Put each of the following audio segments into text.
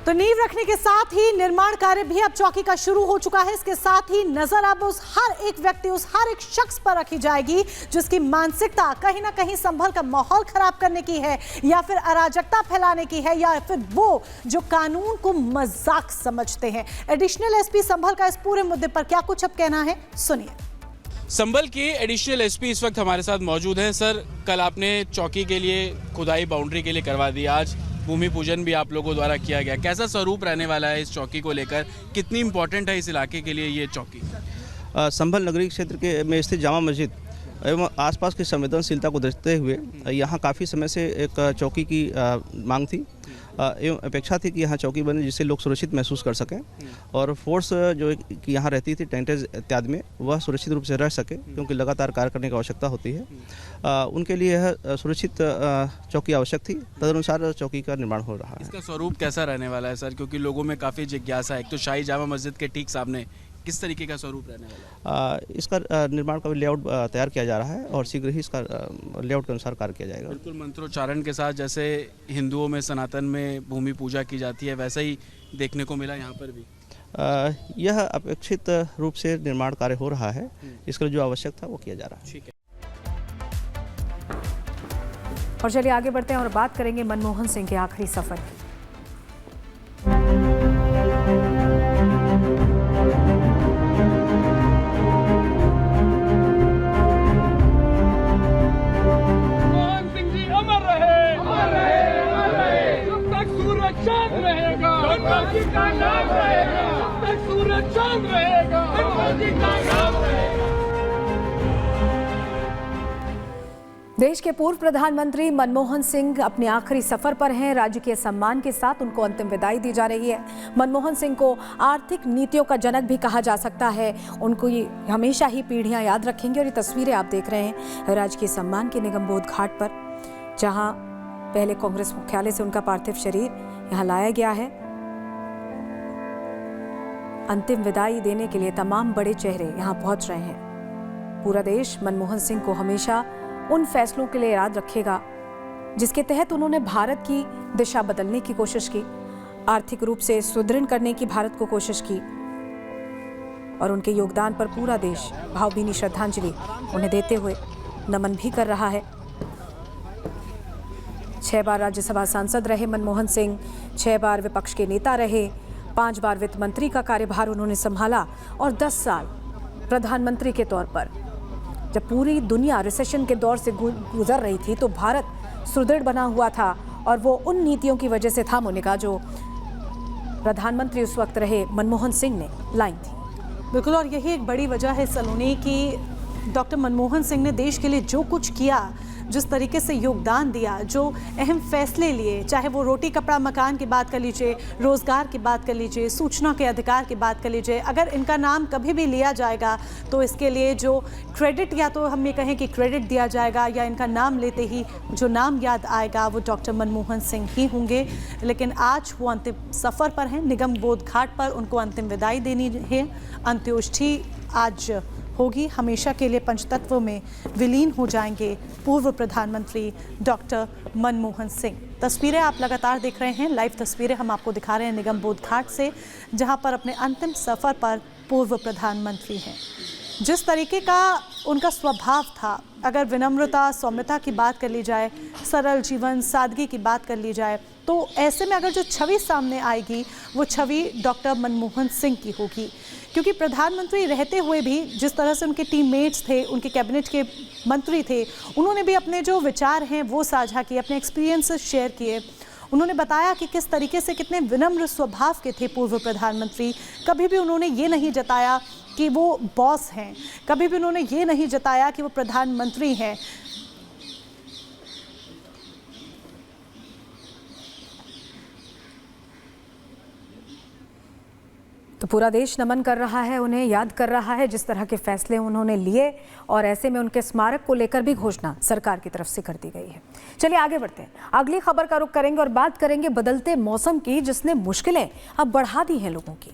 तो नींव रखने के साथ ही निर्माण कार्य भी अब चौकी का शुरू हो चुका है। इसके साथ ही नजर अब उस हर एक व्यक्ति, उस हर एक शख्स पर रखी जाएगी जिसकी मानसिकता कहीं ना कहीं संभल का माहौल खराब करने की है, या फिर अराजकता फैलाने की है, या फिर वो जो कानून को मजाक समझते हैं। एडिशनल एसपी संभल का इस पूरे मुद्दे पर क्या कुछ अब कहना है, सुनिए। संभल के एडिशनल एसपी इस वक्त हमारे साथ मौजूद हैं। सर, कल आपने चौकी के लिए खुदाई बाउंड्री के लिए करवा दी, आज भूमि पूजन भी आप लोगों द्वारा किया गया। कैसा स्वरूप रहने वाला है इस चौकी को लेकर, कितनी इम्पोर्टेंट है इस इलाके के लिए ये चौकी? संभल नगरीय क्षेत्र के में स्थित जामा मस्जिद एवं आसपास की संवेदनशीलता को देखते हुए यहाँ काफ़ी समय से एक चौकी की मांग थी एवं अपेक्षा थी कि यहाँ चौकी बने जिससे लोग सुरक्षित महसूस कर सकें और फोर्स जो कि यहाँ रहती थी टेंटेज इत्यादि में, वह सुरक्षित रूप से रह सके क्योंकि लगातार कार्य करने की आवश्यकता होती है। उनके लिए यह सुरक्षित चौकी आवश्यक थी, तदनुसार चौकी का निर्माण हो रहा है। इसका स्वरूप कैसा रहने वाला है सर, क्योंकि लोगों में काफ़ी जिज्ञासा है। एक तो शाही जामा मस्जिद के ठीक सामने किस तरीके का स्वरूप रहने वाला है? इसका निर्माण का लेआउट तैयार किया जा रहा है और शीघ्र ही इसका लेआउट के अनुसार कार्य किया जाएगा। बिल्कुल मंत्रोच्चारण के साथ, जैसे हिंदुओं में सनातन में भूमि पूजा की जाती है, वैसा ही देखने को मिला यहाँ पर भी। यह अपेक्षित रूप से निर्माण कार्य हो रहा है, इसके लिए जो आवश्यक था वो किया जा रहा है। ठीक है। और चलिए आगे बढ़ते हैं और बात करेंगे मनमोहन सिंह के आखिरी सफर की। देश के पूर्व प्रधानमंत्री मनमोहन सिंह अपने आखिरी सफर पर हैं। राजकीय सम्मान के साथ उनको अंतिम विदाई दी जा रही है। मनमोहन सिंह को आर्थिक नीतियों का जनक भी कहा जा सकता है। उनको ये हमेशा ही पीढ़ियां याद रखेंगे। और ये तस्वीरें आप देख रहे हैं राजकीय सम्मान के निगमबोध घाट पर, जहां पहले कांग्रेस मुख्यालय से उनका पार्थिव शरीर यहां लाया गया है। अंतिम विदाई देने के लिए तमाम बड़े चेहरे यहां पहुंच रहे हैं। पूरा देश मनमोहन सिंह को हमेशा उन फैसलों के लिए याद रखेगा जिसके तहत उन्होंने भारत की दिशा बदलने की कोशिश की, आर्थिक रूप से सुदृढ़ करने की भारत को कोशिश की, और उनके योगदान पर पूरा देश भावभीनी श्रद्धांजलि उन्हें देते हुए नमन भी कर रहा है। 6 बार राज्यसभा सांसद रहे मनमोहन सिंह, 6 बार विपक्ष के नेता रहे, 5 बार वित्त मंत्री का कार्यभार उन्होंने संभाला, और 10 साल प्रधानमंत्री के तौर पर। जब पूरी दुनिया रिसेशन के दौर से गुजर रही थी तो भारत सुदृढ़ बना हुआ था, और वो उन नीतियों की वजह से था मोनिका जो प्रधानमंत्री उस वक्त रहे मनमोहन सिंह ने लाइन थी। बिल्कुल, और यही एक बड़ी वजह है सलोनी कि डॉक्टर मनमोहन सिंह ने देश के लिए जो कुछ किया, जिस तरीके से योगदान दिया, जो अहम फैसले लिए, चाहे वो रोटी कपड़ा मकान की बात कर लीजिए, रोज़गार की बात कर लीजिए, सूचना के अधिकार की बात कर लीजिए, अगर इनका नाम कभी भी लिया जाएगा तो इसके लिए जो क्रेडिट, या तो हम ये कहें कि क्रेडिट दिया जाएगा, या इनका नाम लेते ही जो नाम याद आएगा वो डॉक्टर मनमोहन सिंह ही होंगे। लेकिन आज वो अंतिम सफ़र पर हैं, निगमबोध घाट पर उनको अंतिम विदाई देनी है। अंत्योष्टि आज होगी, हमेशा के लिए पंचतत्व में विलीन हो जाएंगे पूर्व प्रधानमंत्री डॉक्टर मनमोहन सिंह। तस्वीरें आप लगातार देख रहे हैं, लाइव तस्वीरें हम आपको दिखा रहे हैं निगमबोध घाट से, जहां पर अपने अंतिम सफ़र पर पूर्व प्रधानमंत्री हैं। जिस तरीके का उनका स्वभाव था, अगर विनम्रता, सौम्यता की बात कर ली जाए, सरल जीवन, सादगी की बात कर ली जाए, तो ऐसे में अगर जो छवि सामने आएगी वो छवि डॉक्टर मनमोहन सिंह की होगी। क्योंकि प्रधानमंत्री रहते हुए भी जिस तरह से उनके टीममेट्स थे, उनके कैबिनेट के मंत्री थे, उन्होंने भी अपने जो विचार हैं वो साझा किए, अपने एक्सपीरियंसेस शेयर किए। उन्होंने बताया कि किस तरीके से कितने विनम्र स्वभाव के थे पूर्व प्रधानमंत्री। कभी भी उन्होंने ये नहीं जताया कि वो बॉस हैं, कभी भी उन्होंने ये नहीं जताया कि वो प्रधानमंत्री हैं। तो पूरा देश नमन कर रहा है, उन्हें याद कर रहा है जिस तरह के फैसले उन्होंने लिए, और ऐसे में उनके स्मारक को लेकर भी घोषणा सरकार की तरफ से कर दी गई है। चलिए आगे बढ़ते हैं, अगली खबर का रुख करेंगे और बात करेंगे बदलते मौसम की, जिसने मुश्किलें अब बढ़ा दी हैं लोगों की।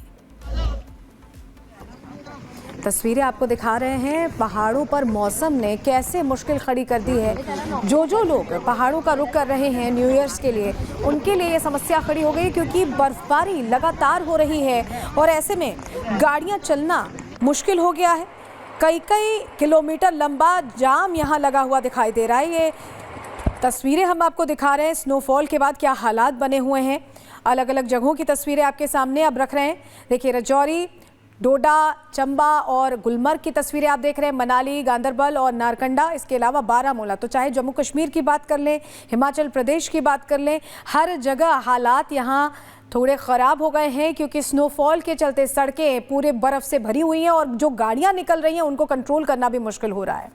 तस्वीरें आपको दिखा रहे हैं, पहाड़ों पर मौसम ने कैसे मुश्किल खड़ी कर दी है। जो लोग पहाड़ों का रुख कर रहे हैं न्यू ईयर्स के लिए, उनके लिए ये समस्या खड़ी हो गई क्योंकि बर्फबारी लगातार हो रही है और ऐसे में गाड़ियां चलना मुश्किल हो गया है। कई किलोमीटर लंबा जाम यहाँ लगा हुआ दिखाई दे रहा है। ये तस्वीरें हम आपको दिखा रहे हैं स्नोफॉल के बाद क्या हालात बने हुए हैं। अलग अलग जगहों की तस्वीरें आपके सामने अब रख रहे हैं। देखिए, रजौरी, डोडा, चंबा और गुलमर्ग की तस्वीरें आप देख रहे हैं, मनाली, गांदरबल और नारकंडा, इसके अलावा बारामूला। तो चाहे जम्मू कश्मीर की बात कर लें, हिमाचल प्रदेश की बात कर लें, हर जगह हालात यहाँ थोड़े ख़राब हो गए हैं क्योंकि स्नोफॉल के चलते सड़कें पूरे बर्फ़ से भरी हुई हैं और जो गाड़ियाँ निकल रही हैं उनको कंट्रोल करना भी मुश्किल हो रहा है।